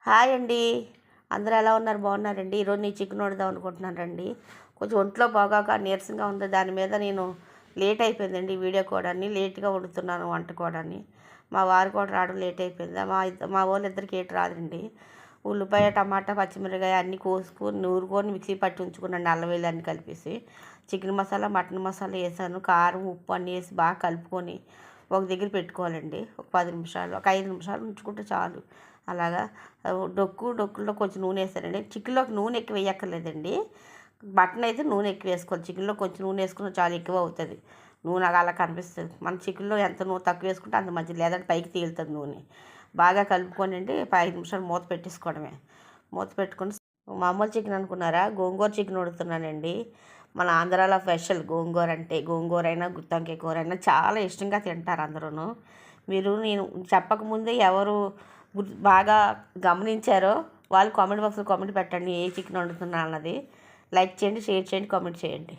Hi అండి. అందరూ ఎలా ఉన్నారు? బాగున్నారండి. ఈరోజు నేను చికెన్ వండుదాం అనుకుంటున్నానండి. కొంచెం ఒంట్లో బాగాక నీరసంగా ఉంది. దాని మీద నేను లేట్ అయిపోయిందండి. వీడియో కూడా లేట్గా వండుతున్నాను వంట కూడా. మా వారు కూడా రావడం లేట్ అయిపోయింది. మా వాళ్ళు ఇద్దరికి ఏటి రాదండి. ఉల్లిపాయ, టమాటా, పచ్చిమిరపకాయ అన్నీ కోసుకొని నూరుకొని మిక్సీ పట్టి ఉంచుకున్నాను. అల్లం వెల్లుల్లి అన్నీ కలిపేసి చికెన్ మసాలా, మటన్ మసాలా వేసాను. కారం, ఉప్పు అన్నీ వేసి బాగా కలుపుకొని ఒక దగ్గర పెట్టుకోవాలండి. ఒక 10 నిమిషాలు, ఒక 5 నిమిషాలు ఉంచుకుంటే చాలు. అలాగా డొక్కులో కొంచెం నూనె వేసానండి. చికెన్లోకి నూనె ఎక్కువ వేయక్కర్లేదండి. మటన్ అయితే నూనె ఎక్కువ వేసుకోవాలి. చికెన్లో కొంచెం నూనె వేసుకున్న చాలా ఎక్కువ అవుతుంది. నూనె అలా కనిపిస్తుంది. మన చికెన్లో ఎంత నూనె తక్కువ వేసుకుంటే అంత మంచిది, లేదంటే పైకి తేలుతుంది నూనె. బాగా కలుపుకోనండి 5 నిమిషాలు మూత పెట్టేసుకోవడమే. మూత పెట్టుకొని మామూలు చికెన్ అనుకున్నారా, గోంగూర చికెన్ వండుతున్నానండి. మన ఆంధ్రాలో స్పెషల్ గోంగూర అంటే. గోంగూర అయినా గుత్తొంకాయ కూర అయినా చాలా ఇష్టంగా తింటారు అందరూ. నేను చెప్పకముందే ఎవరు బాగా గమనించారో వాళ్ళు కామెంట్ బాక్స్లో కామెంట్ పెట్టండి ఏ చికెన్ వండుతున్నా అన్నది. లైక్ చేయండి, షేర్ చేయండి, కామెంట్ చేయండి.